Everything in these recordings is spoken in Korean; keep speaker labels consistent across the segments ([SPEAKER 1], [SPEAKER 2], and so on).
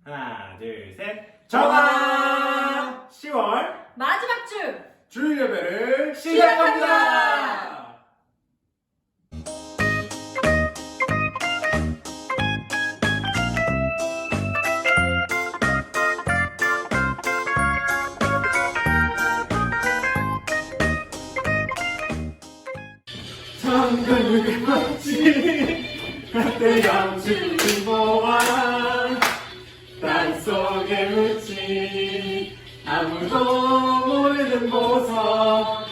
[SPEAKER 1] 하나, 둘, 셋. 정아! 10월
[SPEAKER 2] 마지막 주
[SPEAKER 1] 주일 예배를 시작합니다. 창간을 같이 그때 영주 보아 땅속에 묻힌 아무도 모르는 보석.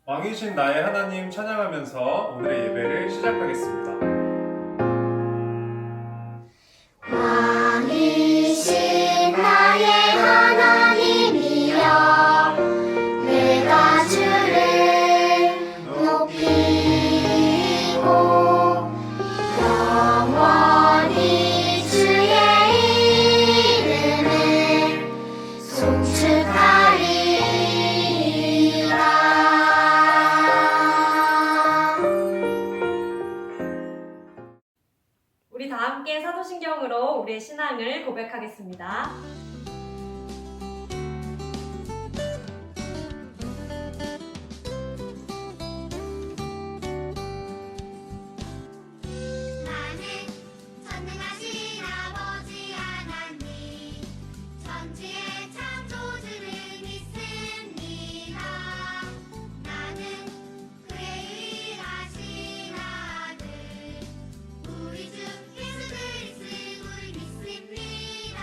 [SPEAKER 1] 왕이신 나의 하나님 찬양하면서 오늘의 예배를 시작하겠습니다.
[SPEAKER 3] 왕이신 나의 하나님이여 내가 주를 높이고 영원히 주의 이름을 송축하리라.
[SPEAKER 2] 우리 다 함께 사도신경으로 우리의 신앙을 고백하겠습니다.
[SPEAKER 3] 나는 전능하신 아버지 하나님 천지의 창조주를 믿습니다. 나는 그의 유일하신 아들 우리 주 예수 그리스도를 믿습니다.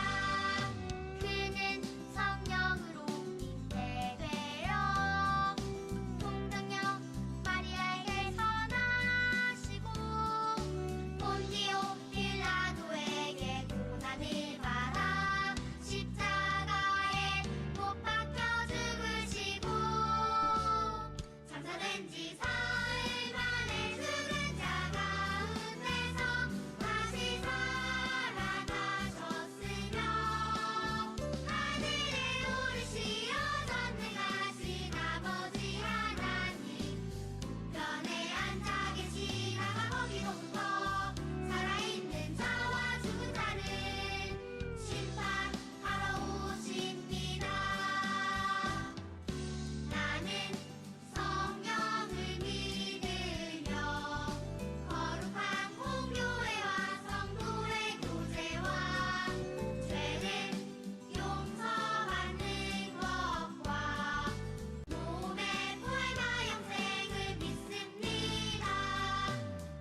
[SPEAKER 3] 그는 성령으로 잉태되어 동정녀 마리아에게서 나시고 본디오 빌라도에게 고난을 받아 십자가에 못 박혀 죽으시고 장사된 지 사흘 만에 죽은 자 가운데서 다시 살아나셨으며 하늘에 오르시어 전능하신 아버지 하나님 우편에 앉아 계시다가 거기로부터 살아있는 자와 죽은 자를 심판하러 오십니다. 나는 성령을 믿으며 거룩한 공교회와 성도의 교제와 죄를 용서받는 것과 몸의 부활과 영생을 믿습니다.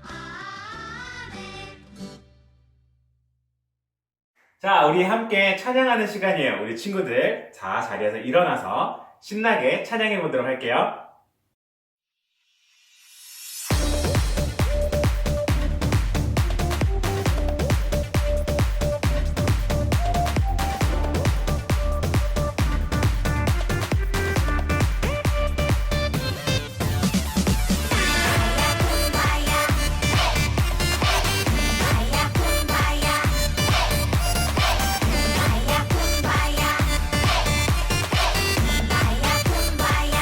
[SPEAKER 3] 아멘.
[SPEAKER 1] 자, 우리 함께 찬양하는 시간이에요. 우리 친구들. 자, 자리에서 일어나서 신나게 찬양해 보도록 할게요.
[SPEAKER 3] 나야 쿤바야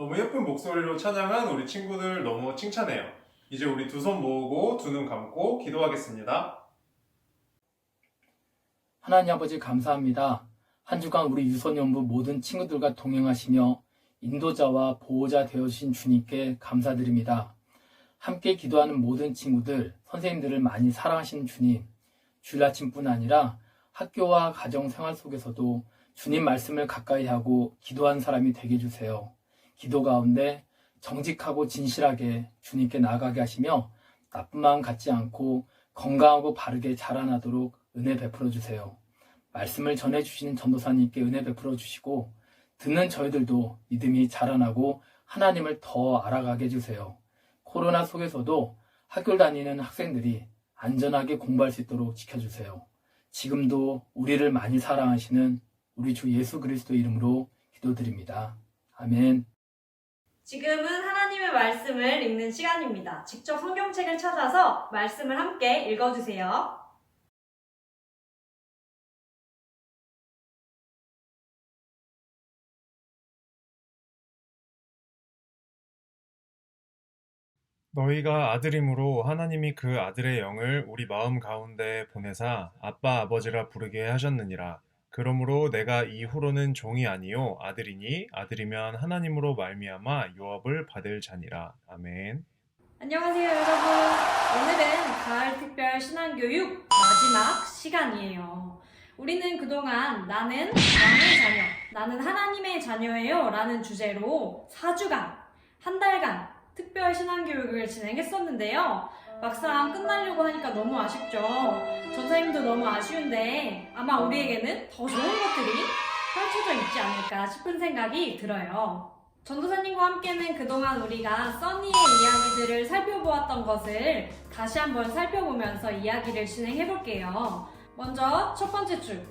[SPEAKER 4] 너무 예쁜 목소리로 찬양한 우리 친구들 너무 칭찬해요. 이제 우리 두 손 모으고 두 눈 감고 기도하겠습니다.
[SPEAKER 5] 하나님 아버지 감사합니다. 한 주간 우리 유선연부 모든 친구들과 동행하시며 인도자와 보호자 되어주신 주님께 감사드립니다. 함께 기도하는 모든 친구들, 선생님들을 많이 사랑하시는 주님, 주일 아침뿐 아니라 학교와 가정 생활 속에서도 주님 말씀을 가까이 하고 기도하는 사람이 되게 해주세요. 기도 가운데 정직하고 진실하게 주님께 나아가게 하시며 나쁜 마음 갖지 않고 건강하고 바르게 자라나도록 은혜 베풀어 주세요. 말씀을 전해주시는 전도사님께 은혜 베풀어 주시고 듣는 저희들도 믿음이 자라나고 하나님을 더 알아가게 해주세요. 코로나 속에서도 학교를 다니는 학생들이 안전하게 공부할 수 있도록 지켜주세요. 지금도 우리를 많이 사랑하시는 우리 주 예수 그리스도 이름으로 기도드립니다. 아멘.
[SPEAKER 2] 지금은 하나님의 말씀을 읽는 시간입니다. 직접 성경책을 찾아서 말씀을 함께 읽어주세요.
[SPEAKER 4] 너희가 아들임으로 하나님이 그 아들의 영을 우리 마음 가운데 보내사 아빠 아버지라 부르게 하셨느니라. 그러므로 내가 이후로는 종이 아니요 아들이니 아들이면 하나님으로 말미암아 유업을 받을 자니라. 아멘.
[SPEAKER 2] 안녕하세요, 여러분. 오늘은 가을 특별 신앙교육 마지막 시간이에요. 우리는 그동안 나는 왕의 자녀, 나는 하나님의 자녀예요 라는 주제로 4주간, 한 달간 특별 신앙교육을 진행했었는데요. 막상 끝나려고 하니까 너무 아쉽죠. 전사님도 너무 아쉬운데 아마 우리에게는 더 좋은 것들이 펼쳐져 있지 않을까 싶은 생각이 들어요. 전도사님과 함께는 그동안 우리가 써니의 이야기들을 살펴보았던 것을 다시 한번 살펴보면서 이야기를 진행해볼게요. 먼저 첫 번째 줄.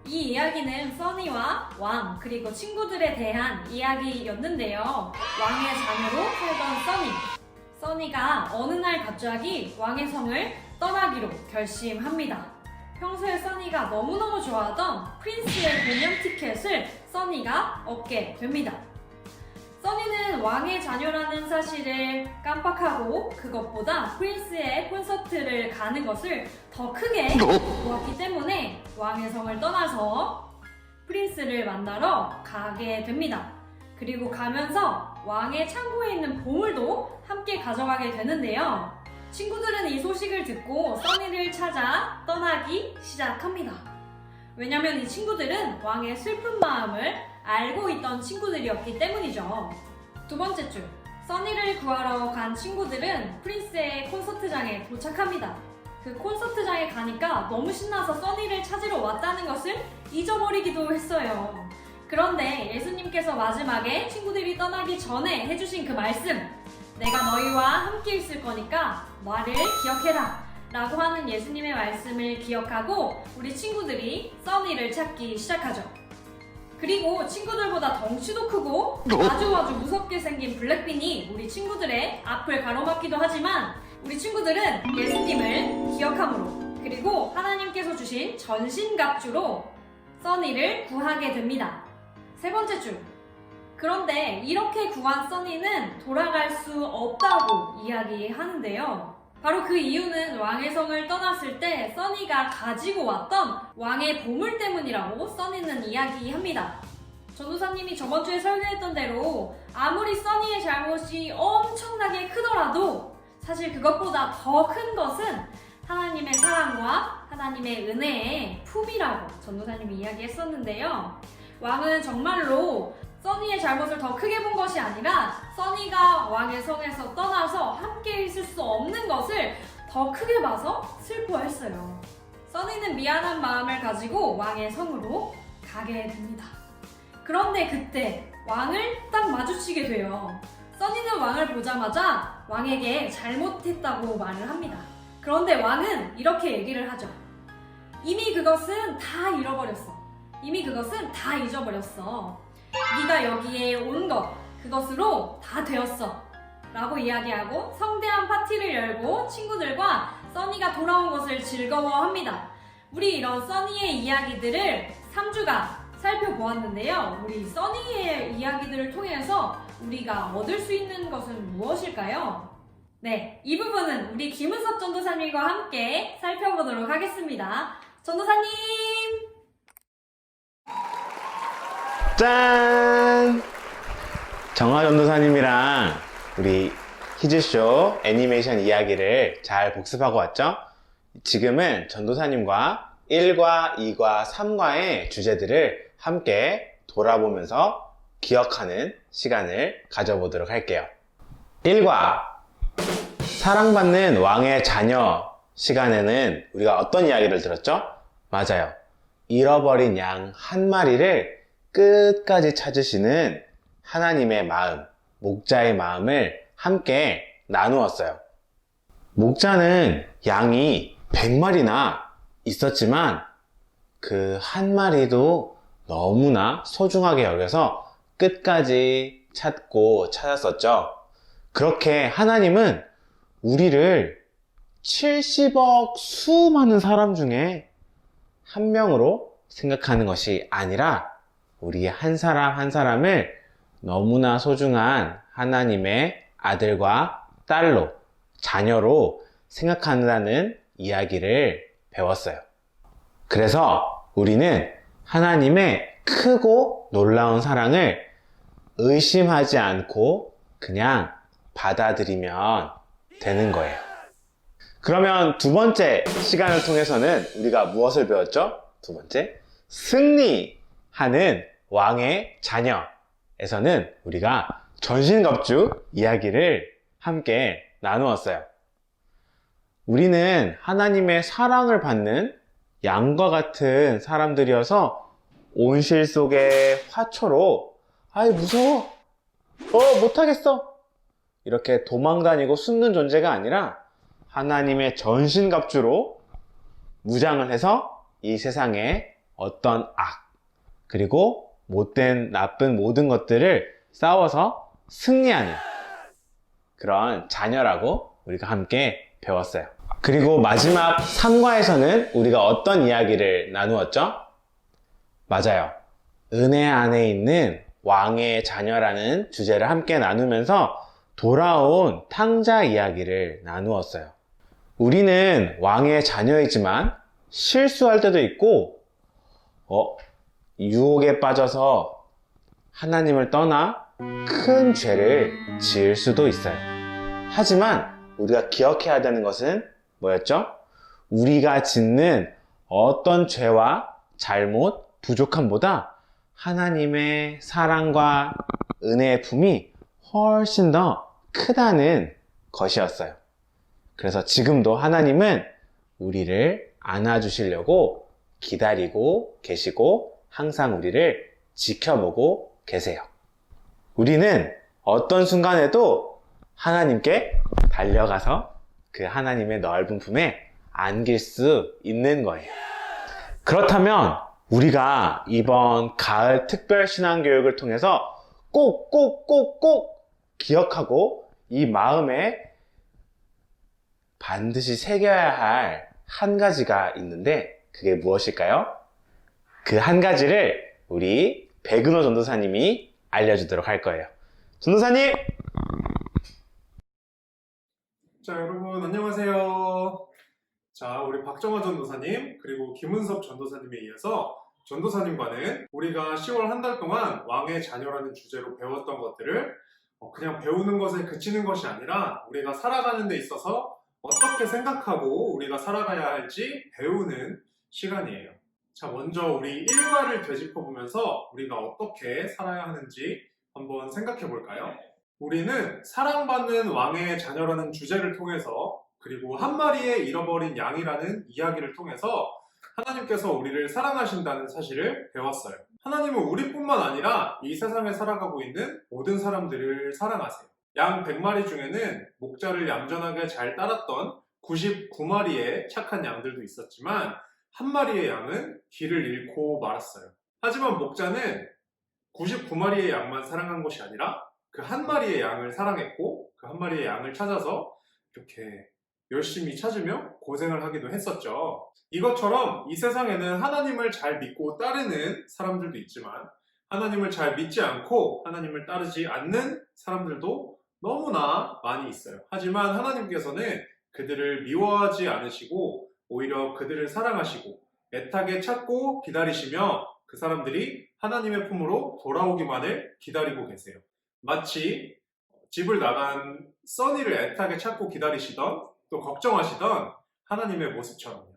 [SPEAKER 2] 이 이야기는 써니와 왕 그리고 친구들에 대한 이야기였는데요. 왕의 자녀로 살던 써니. 써니가 어느 날 갑자기 왕의 성을 떠나기로 결심합니다. 평소에 써니가 너무너무 좋아하던 프린스의 공연 티켓을 써니가 얻게 됩니다. 써니는 왕의 자녀라는 사실을 깜빡하고 그것보다 프린스의 콘서트를 가는 것을 더 크게 보았기 때문에 왕의 성을 떠나서 프린스를 만나러 가게 됩니다. 그리고 가면서 왕의 창고에 있는 보물도 함께 가져가게 되는데요. 친구들은 이 소식을 듣고 써니를 찾아 떠나기 시작합니다. 왜냐면 이 친구들은 왕의 슬픈 마음을 알고 있던 친구들이었기 때문이죠. 두 번째 줄. 써니를 구하러 간 친구들은 프린스의 콘서트장에 도착합니다. 그 콘서트장에 가니까 너무 신나서 써니를 찾으러 왔다는 것을 잊어버리기도 했어요. 그런데 예수님께서 마지막에 친구들이 떠나기 전에 해주신 그 말씀, 내가 너희와 함께 있을 거니까 나를 기억해라 라고 하는 예수님의 말씀을 기억하고 우리 친구들이 써니를 찾기 시작하죠. 그리고 친구들보다 덩치도 크고 아주 무섭게 생긴 블랙빈이 우리 친구들의 앞을 가로막기도 하지만 우리 친구들은 예수님을 기억함으로 그리고 하나님께서 주신 전신갑주로 써니를 구하게 됩니다. 세 번째 줄. 그런데 이렇게 구한 써니는 돌아갈 수 없다고 이야기하는데요. 바로 그 이유는 왕의 성을 떠났을 때 써니가 가지고 왔던 왕의 보물 때문이라고 써니는 이야기합니다. 전도사님이 저번주에 설교했던 대로 아무리 써니의 잘못이 엄청나게 크더라도 사실 그것보다 더 큰 것은 하나님의 사랑과 하나님의 은혜의 품이라고 전도사님이 이야기했었는데요. 왕은 정말로 써니의 잘못을 더 크게 본 것이 아니라 써니가 왕의 성에서 떠나서 함께 있을 수 없는 것을 더 크게 봐서 슬퍼했어요. 써니는 미안한 마음을 가지고 왕의 성으로 가게 됩니다. 그런데 그때 왕을 딱 마주치게 돼요. 써니는 왕을 보자마자 왕에게 잘못했다고 말을 합니다. 그런데 왕은 이렇게 얘기를 하죠. 이미 그것은 다 잃어버렸어. 이미 그것은 다 잊어버렸어. 네가 여기에 온 것, 그것으로 다 되었어 라고 이야기하고 성대한 파티를 열고 친구들과 써니가 돌아온 것을 즐거워합니다. 우리 이런 써니의 이야기들을 3주간 살펴보았는데요. 우리 써니의 이야기들을 통해서 우리가 얻을 수 있는 것은 무엇일까요? 네, 이 부분은 우리 김은섭 전도사님과 함께 살펴보도록 하겠습니다. 전도사님!
[SPEAKER 1] 짠! 정화 전도사님이랑 우리 히즈쇼 애니메이션 이야기를 잘 복습하고 왔죠? 지금은 전도사님과 1과, 2과, 3과의 주제들을 함께 돌아보면서 기억하는 시간을 가져보도록 할게요. 1과 사랑받는 왕의 자녀 시간에는 우리가 어떤 이야기를 들었죠? 맞아요. 잃어버린 양 한 마리를 끝까지 찾으시는 하나님의 마음, 목자의 마음을 함께 나누었어요. 목자는 양이 100마리나 있었지만 그 한 마리도 너무나 소중하게 여겨서 끝까지 찾고 찾았었죠. 그렇게 하나님은 우리를 70억 수많은 사람 중에 한 명으로 생각하는 것이 아니라 우리 한 사람 한 사람을 너무나 소중한 하나님의 아들과 딸로, 자녀로 생각한다는 이야기를 배웠어요. 그래서 우리는 하나님의 크고 놀라운 사랑을 의심하지 않고 그냥 받아들이면 되는 거예요. 그러면 두 번째 시간을 통해서는 우리가 무엇을 배웠죠? 두 번째, 승리하는 왕의 자녀에서는 우리가 전신갑주 이야기를 함께 나누었어요. 우리는 하나님의 사랑을 받는 양과 같은 사람들이어서 온실 속의 화초로 아이 무서워, 못하겠어, 이렇게 도망다니고 숨는 존재가 아니라 하나님의 전신갑주로 무장을 해서 이 세상에 어떤 악, 그리고 못된 나쁜 모든 것들을 싸워서 승리하는 그런 자녀라고 우리가 함께 배웠어요. 그리고 마지막 3과에서는 우리가 어떤 이야기를 나누었죠? 맞아요. 은혜 안에 있는 왕의 자녀라는 주제를 함께 나누면서 돌아온 탕자 이야기를 나누었어요. 우리는 왕의 자녀이지만 실수할 때도 있고 유혹에 빠져서 하나님을 떠나 큰 죄를 지을 수도 있어요. 하지만 우리가 기억해야 되는 것은 뭐였죠? 우리가 짓는 어떤 죄와 잘못, 부족함보다 하나님의 사랑과 은혜의 품이 훨씬 더 크다는 것이었어요. 그래서 지금도 하나님은 우리를 안아주시려고 기다리고 계시고 항상 우리를 지켜보고 계세요. 우리는 어떤 순간에도 하나님께 달려가서 그 하나님의 넓은 품에 안길 수 있는 거예요. 그렇다면 우리가 이번 가을 특별 신앙교육을 통해서 꼭 기억하고 이 마음에 반드시 새겨야 할 한 가지가 있는데 그게 무엇일까요? 그 한 가지를 우리 백은호 전도사님이 알려주도록 할 거예요. 전도사님!
[SPEAKER 4] 자, 여러분 안녕하세요. 자, 우리 박정화 전도사님 그리고 김은섭 전도사님에 이어서 전도사님과는 우리가 10월 한 달 동안 왕의 자녀라는 주제로 배웠던 것들을 그냥 배우는 것에 그치는 것이 아니라 우리가 살아가는 데 있어서 어떻게 생각하고 우리가 살아가야 할지 배우는 시간이에요. 자, 먼저 우리 1과를 되짚어보면서 우리가 어떻게 살아야 하는지 한번 생각해 볼까요? 우리는 사랑받는 왕의 자녀라는 주제를 통해서 그리고 한 마리의 잃어버린 양이라는 이야기를 통해서 하나님께서 우리를 사랑하신다는 사실을 배웠어요. 하나님은 우리뿐만 아니라 이 세상에 살아가고 있는 모든 사람들을 사랑하세요. 양 100마리 중에는 목자를 얌전하게 잘 따랐던 99마리의 착한 양들도 있었지만 한 마리의 양은 길을 잃고 말았어요. 하지만 목자는 99마리의 양만 사랑한 것이 아니라 그 한 마리의 양을 사랑했고 그 한 마리의 양을 찾아서 이렇게 열심히 찾으며 고생을 하기도 했었죠. 이것처럼 이 세상에는 하나님을 잘 믿고 따르는 사람들도 있지만 하나님을 잘 믿지 않고 하나님을 따르지 않는 사람들도 너무나 많이 있어요. 하지만 하나님께서는 그들을 미워하지 않으시고 오히려 그들을 사랑하시고 애타게 찾고 기다리시며 그 사람들이 하나님의 품으로 돌아오기만을 기다리고 계세요. 마치 집을 나간 써니를 애타게 찾고 기다리시던 또 걱정하시던 하나님의 모습처럼요.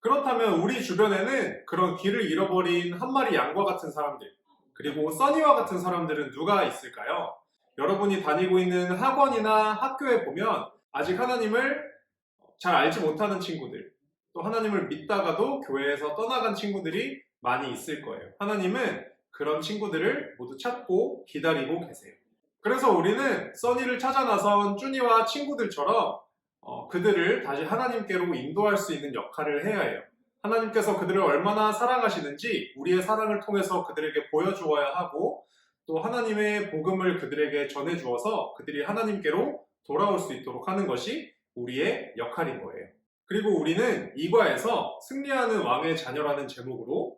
[SPEAKER 4] 그렇다면 우리 주변에는 그런 길을 잃어버린 한 마리 양과 같은 사람들, 그리고 써니와 같은 사람들은 누가 있을까요? 여러분이 다니고 있는 학원이나 학교에 보면 아직 하나님을 잘 알지 못하는 친구들, 또 하나님을 믿다가도 교회에서 떠나간 친구들이 많이 있을 거예요. 하나님은 그런 친구들을 모두 찾고 기다리고 계세요. 그래서 우리는 써니를 찾아 나선 쭈니와 친구들처럼 그들을 다시 하나님께로 인도할 수 있는 역할을 해야 해요. 하나님께서 그들을 얼마나 사랑하시는지 우리의 사랑을 통해서 그들에게 보여주어야 하고, 또 하나님의 복음을 그들에게 전해주어서 그들이 하나님께로 돌아올 수 있도록 하는 것이 우리의 역할인 거예요. 그리고 우리는 이과에서 승리하는 왕의 자녀라는 제목으로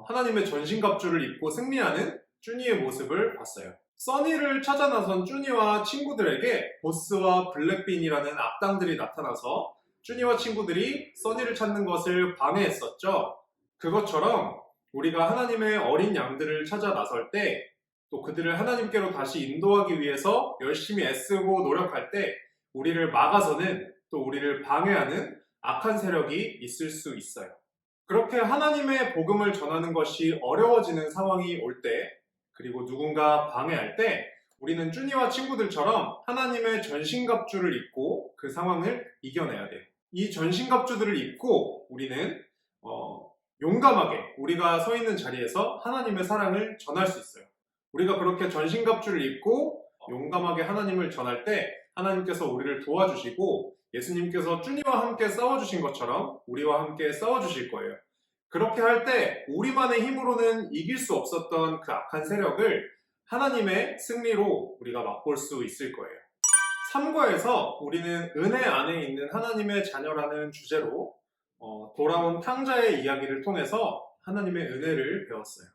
[SPEAKER 4] 하나님의 전신갑주를 입고 승리하는 쭈니의 모습을 봤어요. 써니를 찾아 나선 쭈니와 친구들에게 보스와 블랙빈이라는 악당들이 나타나서 쭈니와 친구들이 써니를 찾는 것을 방해했었죠. 그것처럼 우리가 하나님의 어린 양들을 찾아 나설 때, 또 그들을 하나님께로 다시 인도하기 위해서 열심히 애쓰고 노력할 때 우리를 막아서는, 또 우리를 방해하는 악한 세력이 있을 수 있어요. 그렇게 하나님의 복음을 전하는 것이 어려워지는 상황이 올 때, 그리고 누군가 방해할 때 우리는 쭈니와 친구들처럼 하나님의 전신갑주를 입고 그 상황을 이겨내야 돼요. 이 전신갑주들을 입고 우리는 용감하게 우리가 서 있는 자리에서 하나님의 사랑을 전할 수 있어요. 우리가 그렇게 전신갑주를 입고 용감하게 하나님을 전할 때 하나님께서 우리를 도와주시고, 예수님께서 쭈니와 함께 싸워주신 것처럼 우리와 함께 싸워주실 거예요. 그렇게 할 때 우리만의 힘으로는 이길 수 없었던 그 악한 세력을 하나님의 승리로 우리가 맛볼 수 있을 거예요. 3과에서 우리는 은혜 안에 있는 하나님의 자녀라는 주제로 돌아온 탕자의 이야기를 통해서 하나님의 은혜를 배웠어요.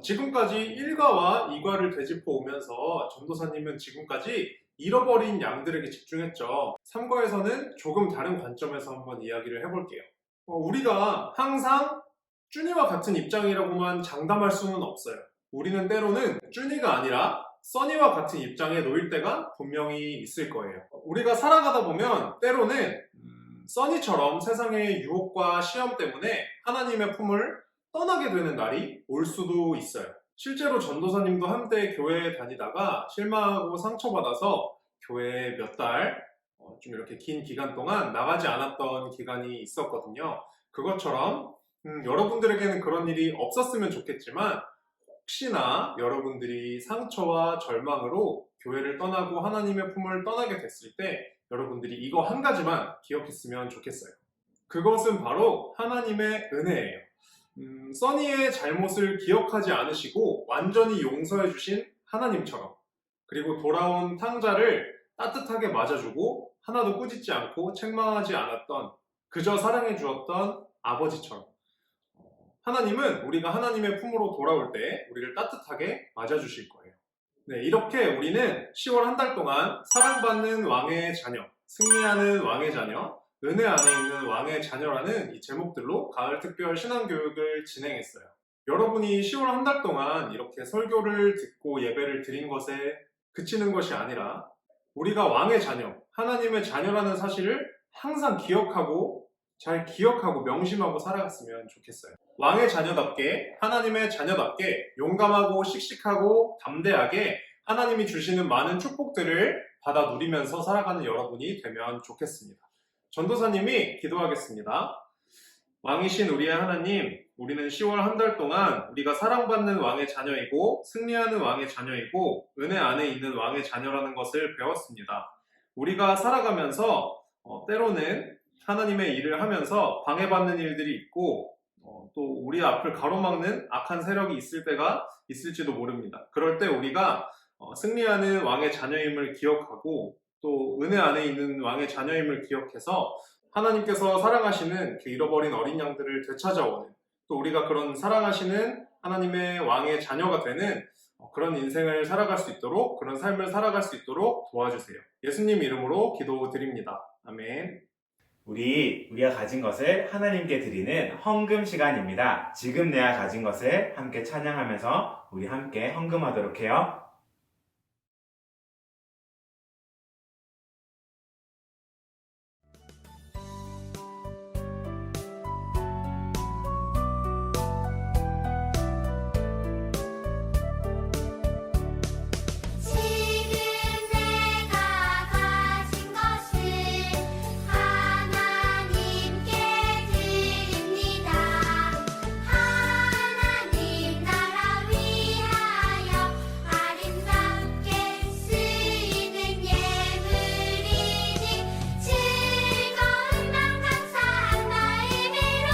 [SPEAKER 4] 지금까지 1과와 2과를 되짚어 오면서 전도사님은 지금까지 잃어버린 양들에게 집중했죠. 3과에서는 조금 다른 관점에서 한번 이야기를 해볼게요. 우리가 항상 쭈니와 같은 입장이라고만 장담할 수는 없어요. 우리는 때로는 쭈니가 아니라 써니와 같은 입장에 놓일 때가 분명히 있을 거예요. 우리가 살아가다 보면 때로는 써니처럼 세상의 유혹과 시험 때문에 하나님의 품을 떠나게 되는 날이 올 수도 있어요. 실제로 전도사님도 한때 교회에 다니다가 실망하고 상처받아서 교회에 몇 달, 좀 이렇게 긴 기간 동안 나가지 않았던 기간이 있었거든요. 그것처럼 여러분들에게는 그런 일이 없었으면 좋겠지만, 혹시나 여러분들이 상처와 절망으로 교회를 떠나고 하나님의 품을 떠나게 됐을 때 여러분들이 이거 한 가지만 기억했으면 좋겠어요. 그것은 바로 하나님의 은혜예요. 써니의 잘못을 기억하지 않으시고 완전히 용서해 주신 하나님처럼, 그리고 돌아온 탕자를 따뜻하게 맞아주고 하나도 꾸짖지 않고 책망하지 않았던, 그저 사랑해 주었던 아버지처럼, 하나님은 우리가 하나님의 품으로 돌아올 때 우리를 따뜻하게 맞아주실 거예요. 네, 이렇게 우리는 10월 한 달 동안 사랑받는 왕의 자녀, 승리하는 왕의 자녀, 은혜 안에 있는 왕의 자녀라는 이 제목들로 가을 특별 신앙교육을 진행했어요. 여러분이 10월 한 달 동안 이렇게 설교를 듣고 예배를 드린 것에 그치는 것이 아니라 우리가 왕의 자녀, 하나님의 자녀라는 사실을 항상 잘 기억하고 명심하고 살아갔으면 좋겠어요. 왕의 자녀답게, 하나님의 자녀답게 용감하고 씩씩하고 담대하게 하나님이 주시는 많은 축복들을 받아 누리면서 살아가는 여러분이 되면 좋겠습니다. 전도사님이 기도하겠습니다. 왕이신 우리의 하나님, 우리는 10월 한 달 동안 우리가 사랑받는 왕의 자녀이고 승리하는 왕의 자녀이고 은혜 안에 있는 왕의 자녀라는 것을 배웠습니다. 우리가 살아가면서 때로는 하나님의 일을 하면서 방해받는 일들이 있고 또 우리 앞을 가로막는 악한 세력이 있을 때가 있을지도 모릅니다. 그럴 때 우리가 승리하는 왕의 자녀임을 기억하고 또 은혜 안에 있는 왕의 자녀임을 기억해서 하나님께서 사랑하시는 그 잃어버린 어린 양들을 되찾아오는 또 우리가 그런 사랑하시는 하나님의 왕의 자녀가 되는 그런 인생을 살아갈 수 있도록, 그런 삶을 살아갈 수 있도록 도와주세요. 예수님 이름으로 기도드립니다. 아멘.
[SPEAKER 1] 우리가 가진 것을 하나님께 드리는 헌금 시간입니다. 지금 내가 가진 것을 함께 찬양하면서 우리 함께 헌금하도록 해요.
[SPEAKER 3] 지금 내가 가진 것을 하나님께 드립니다. 하나님 나라 위하여 아름답게 쓰이는 예물이니 즐거운 맘 감사한 마음으로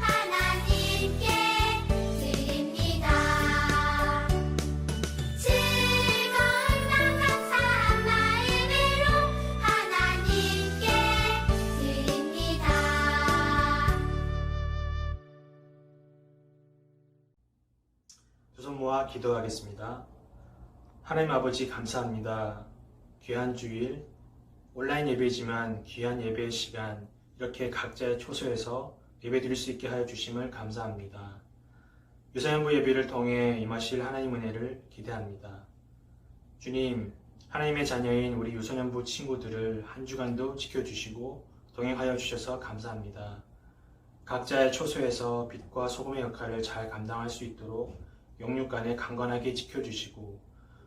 [SPEAKER 3] 하나님께 드립니다. 즐거운 맘 감사한 마음으로 하나님께 드립니다.
[SPEAKER 6] 두 손 모아 기도하겠습니다. 하나님 아버지 감사합니다. 귀한 주일, 온라인 예배지만 귀한 예배의 시간, 이렇게 각자의 초소에서 예배 드릴 수 있게 하여 주심을 감사합니다. 유사연부 예배를 통해 임하실 하나님 은혜를 기대합니다. 주님, 하나님의 자녀인 우리 유소년부 친구들을 한 주간도 지켜주시고 동행하여 주셔서 감사합니다. 각자의 초소에서 빛과 소금의 역할을 잘 감당할 수 있도록 영육간에 강건하게 지켜주시고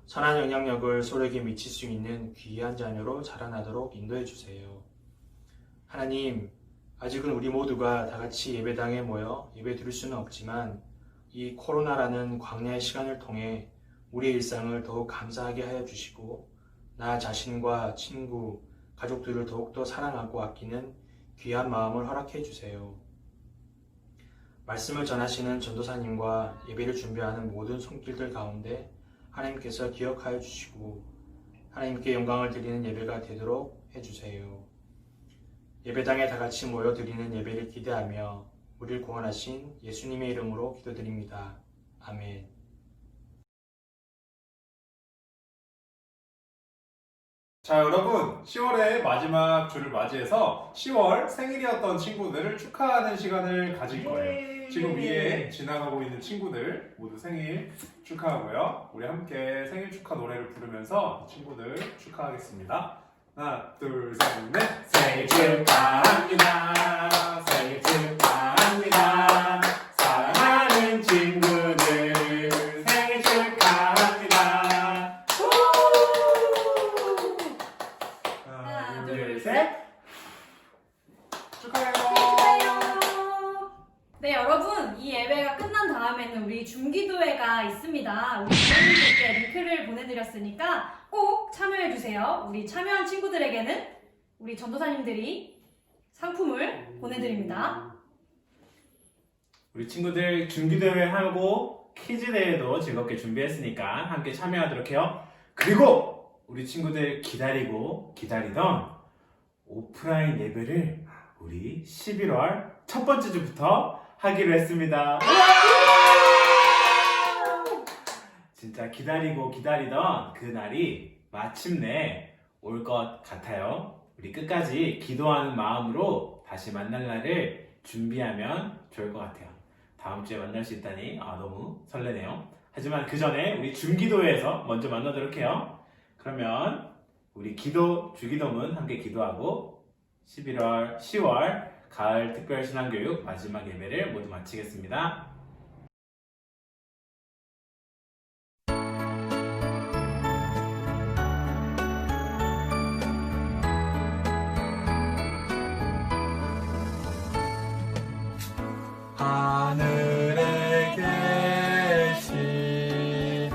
[SPEAKER 6] 선한 영향력을 서로에게 미칠 수 있는 귀한 자녀로 자라나도록 인도해 주세요. 하나님, 아직은 우리 모두가 다 같이 예배당에 모여 예배 드릴 수는 없지만 이 코로나라는 광야의 시간을 통해 우리의 일상을 더욱 감사하게 하여 주시고 나 자신과 친구, 가족들을 더욱더 사랑하고 아끼는 귀한 마음을 허락해 주세요. 말씀을 전하시는 전도사님과 예배를 준비하는 모든 손길들 가운데 하나님께서 기억하여 주시고 하나님께 영광을 드리는 예배가 되도록 해주세요. 예배당에 다 같이 모여 드리는 예배를 기대하며 우리를 구원하신 예수님의 이름으로 기도드립니다. 아멘.
[SPEAKER 4] 자, 여러분, 10월의 마지막 주를 맞이해서 10월 생일이었던 친구들을 축하하는 시간을 가질 거예요. 지금 위에 지나가고 있는 친구들 모두 생일 축하하고요. 우리 함께 생일 축하 노래를 부르면서 친구들 축하하겠습니다. 하나, 둘, 셋, 넷. 생일 축하합니다. 생일 축하합니다. 사랑하는 친구들 생일 축하합니다. 하나, 둘, 셋. 축하해요.
[SPEAKER 2] 네, 여러분, 이 예배가 끝난 다음에는 우리 중기도회가 있습니다. 우리 부모님들께 링크를 보내드렸으니까 꼭 참여해주세요. 우리 참여한 친구들에게는 우리 전도사님들이 상품을 보내드립니다.
[SPEAKER 1] 우리 친구들 중기대회 하고 퀴즈 대회도 즐겁게 준비했으니까 함께 참여하도록 해요. 그리고 우리 친구들 기다리고 기다리던 오프라인 예배를 우리 11월 첫 번째 주부터 하기로 했습니다. 진짜 기다리고 기다리던 그 날이 마침내 올 것 같아요. 우리 끝까지 기도하는 마음으로 다시 만날 날을 준비하면 좋을 것 같아요. 다음 주에 만날 수 있다니 너무 설레네요. 하지만 그 전에 우리 중기도회에서 먼저 만나도록 해요. 그러면 우리 주기도문 함께 기도하고 10월 가을 특별신앙교육 마지막 예배를 모두 마치겠습니다.
[SPEAKER 6] 하늘에 계신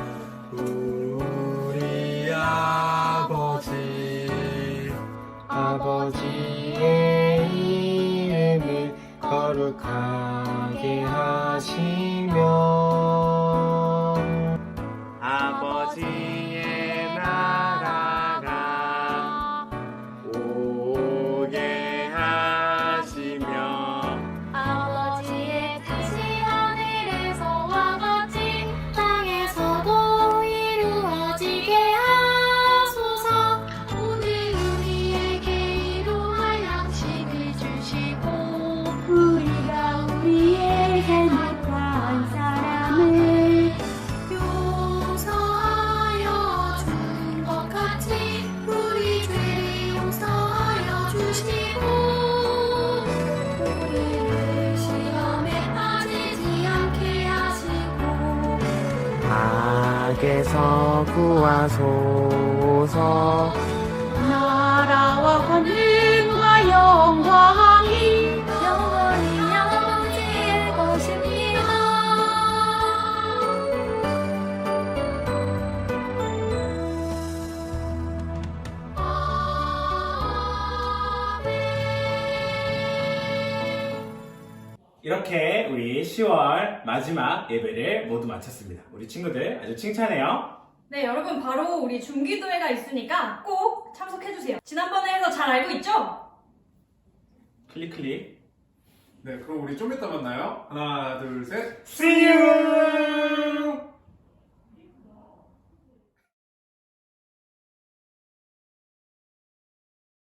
[SPEAKER 6] 우리 아버지의 이름을 거룩하게 하시며
[SPEAKER 1] 아버지의 나라가
[SPEAKER 6] 오게 하시며
[SPEAKER 3] 아버지의 뜻을
[SPEAKER 7] 주께서 구하소서.
[SPEAKER 8] 나라와 권능과 영광이
[SPEAKER 3] 영원히 아버지의 것입니다.
[SPEAKER 1] 이렇게 우리 10월 마지막 예배를 모두 마쳤습니다. 우리 친구들 아주 칭찬해요.
[SPEAKER 2] 네, 여러분 바로 우리 중기도회가 있으니까 꼭 참석해주세요. 지난번에 해서 잘 알고 있죠?
[SPEAKER 1] 클릭.
[SPEAKER 4] 네, 그럼 우리 좀 이따 만나요. 하나, 둘, 셋.
[SPEAKER 1] See you!